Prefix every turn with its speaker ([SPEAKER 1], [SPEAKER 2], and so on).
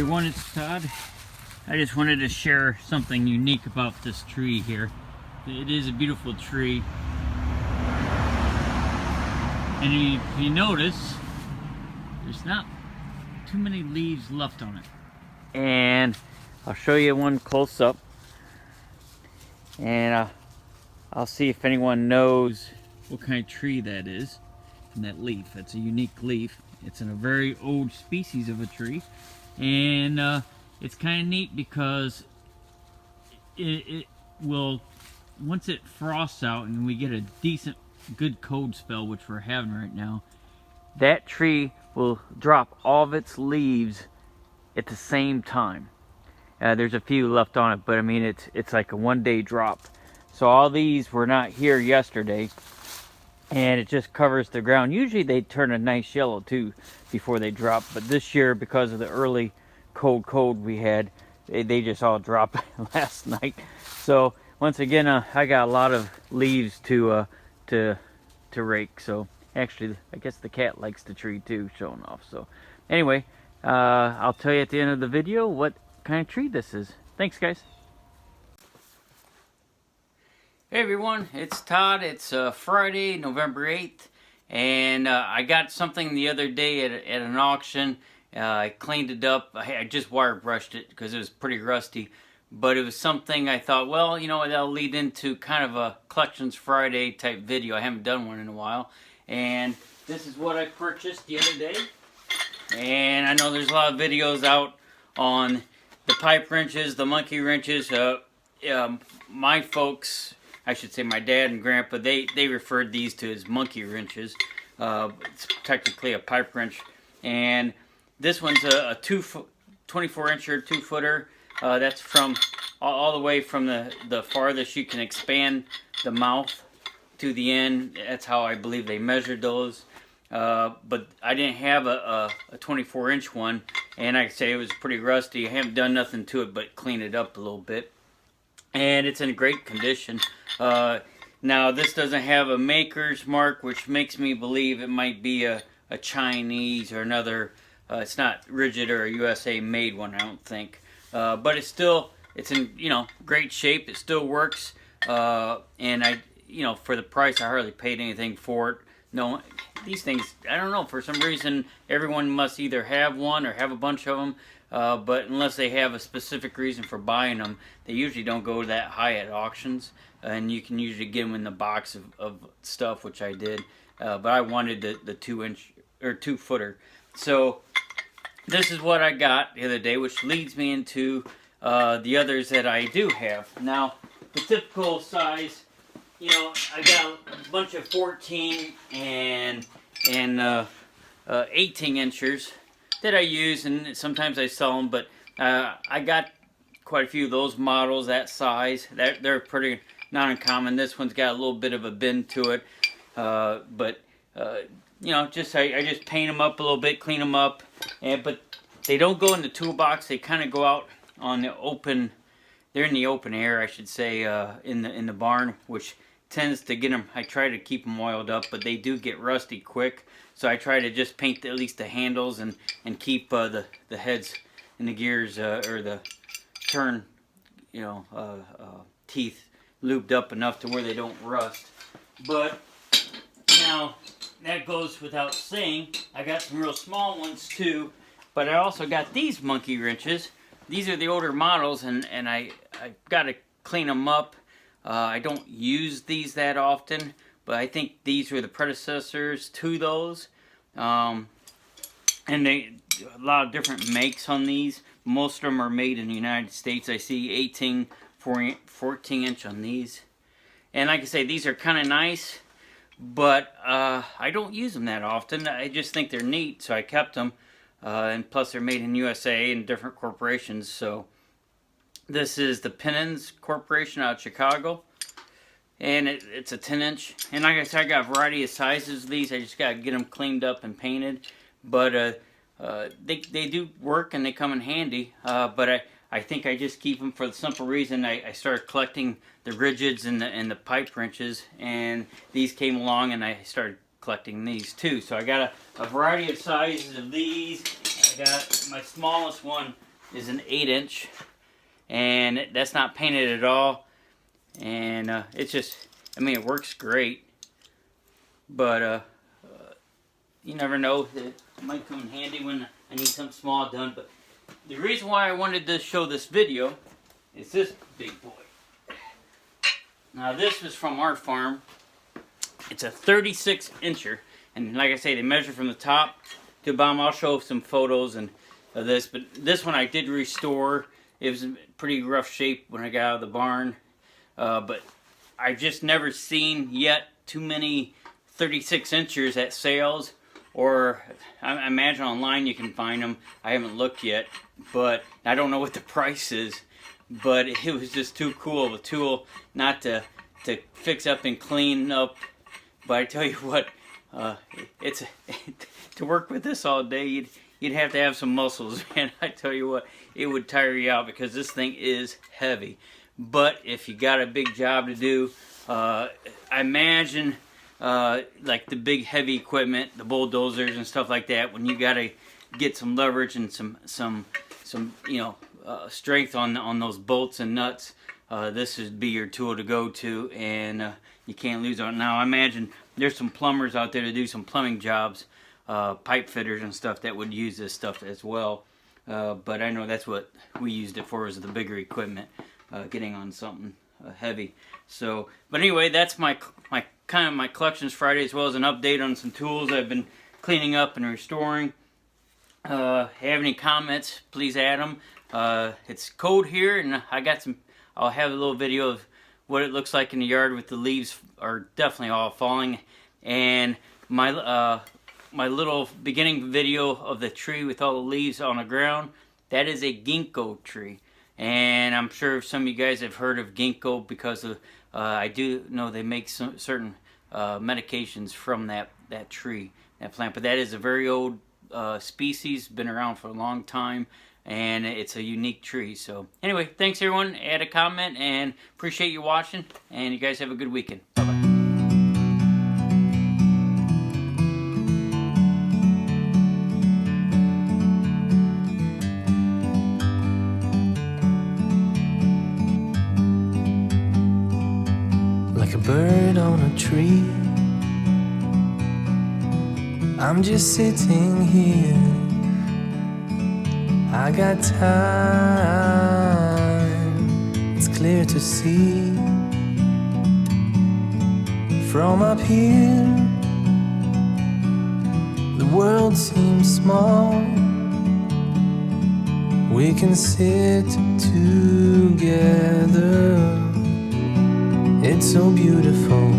[SPEAKER 1] everyone, it's Todd. I just wanted to share something unique about this tree here. It is a beautiful tree. And if you notice, there's not too many leaves left on it. And I'll show you one close up. And I'll see if anyone knows what kind of tree that is. And that leaf, it's a unique leaf. It's in a very old species of a tree. And it's kind of neat because it will, once it frosts out and we get a decent, good cold spell, which we're having right now, that tree will drop all of its leaves at the same time. There's a few left on it, but I mean, it's like a one-day drop. So all these were not here yesterday, and it just covers the ground. Usually they turn a nice yellow too before they drop, but this year, because of the early cold we had, they just all dropped last night. So once again, I got a lot of leaves to rake. So actually, I guess the cat likes the tree too, showing off. So anyway, I'll tell you at the end of the video what kind of tree this is. Thanks, guys. Hey everyone, it's Todd. It's Friday, November 8th, and I got something the other day at an auction. I cleaned it up. I just wire brushed it because it was pretty rusty, but it was something I thought, well, you know, that'll lead into kind of a Collections Friday type video. I haven't done one in a while, and this is what I purchased the other day. And I know there's a lot of videos out on the pipe wrenches, the monkey wrenches. My folks, I should say my dad and grandpa, they referred these to as monkey wrenches. It's technically a pipe wrench. And this one's a 24-incher, 2-footer. That's from all the way from the farthest you can expand the mouth to the end. That's how I believe they measured those. But I didn't have a 24-inch one, and I say it was pretty rusty. I haven't done nothing to it but clean it up a little bit. And it's in great condition. Now this doesn't have a maker's mark, which makes me believe it might be a Chinese or another. It's not rigid or a USA made one, I don't think. But it's in great shape. It still works. And for the price, I hardly paid anything for it. No, these things, I don't know, for some reason everyone must either have one or have a bunch of them. But unless they have a specific reason for buying them, they usually don't go that high at auctions, and you can usually get them in the box of stuff, which I did. But I wanted the 2-inch or 2-footer, so this is what I got the other day, which leads me into the others that I do have. Now, the typical size, I got a bunch of 14 and 18 inchers that I use, and sometimes I sell them, but I got quite a few of those models that size. They're pretty not uncommon. This one's got a little bit of a bend to it, but I just paint them up a little bit, clean them up, but they don't go in the toolbox. They kind of go out on the open. They're in the open air, I should say, in the barn, which tends to get them. I try to keep them oiled up, but they do get rusty quick. So I try to just paint at least the handles and keep the heads and the gears or the turn teeth lubed up enough to where they don't rust. But now that goes without saying. I got some real small ones too, but I also got these monkey wrenches. These are the older models, and I got to clean them up. I don't use these that often, but I think these were the predecessors to those. And a lot of different makes on these. Most of them are made in the United States. I see 18, 14 inch on these. And like I say, these are kind of nice, but I don't use them that often. I just think they're neat, so I kept them. And plus they're made in USA and different corporations. So this is the Pennins Corporation out of Chicago. And it's a 10-inch. And like I said, I got a variety of sizes of these. I just got to get them cleaned up and painted. But they do work and they come in handy. But I think I just keep them for the simple reason I started collecting the rigids and the pipe wrenches. And these came along and I started collecting these too. So I got a variety of sizes of these. I got my smallest one is an 8-inch, and that's not painted at all. And it's just, I mean, it works great, but you never know, it might come in handy when I need something small done. But the reason why I wanted to show this video is this big boy. Now this is from our farm. It's a 36-incher, and like I say, they measure from the top to the bottom. I'll show some photos of this, but this one I did restore. It was in pretty rough shape when I got out of the barn, but I've just never seen yet too many 36-inchers at sales, or I imagine online you can find them. I haven't looked yet, but I don't know what the price is, but it was just too cool of a tool not to fix up and clean up. But I tell you what, it's to work with this all day, you'd have to have some muscles, man. I tell you what, it would tire you out because this thing is heavy. But if you got a big job to do, I imagine like the big heavy equipment, the bulldozers and stuff like that, when you got to get some leverage and some you know, strength on those bolts and nuts, this would be your tool to go to, and you can't lose on it. Now I imagine there's some plumbers out there to do some plumbing jobs, pipe fitters and stuff that would use this stuff as well. But I know that's what we used it for, was the bigger equipment, getting on something heavy. So, but anyway, that's my kind of my collections Friday, as well as an update on some tools I've been cleaning up and restoring. Have any comments, please add them. It's cold here, and I got some. I'll have a little video of what it looks like in the yard with the leaves are definitely all falling, and my my little beginning video of the tree with all the leaves on the ground, that is a ginkgo tree. And I'm sure some of you guys have heard of ginkgo because of I do know they make some certain medications from that tree, that plant. But that is a very old species, been around for a long time, and it's a unique tree. So anyway, thanks everyone. Add a comment, and appreciate you watching, and you guys have a good weekend. Bye-bye.
[SPEAKER 2] Like a bird on a tree, I'm just sitting here. I got time, it's clear to see. From up here, the world seems small. We can sit together. It's so beautiful.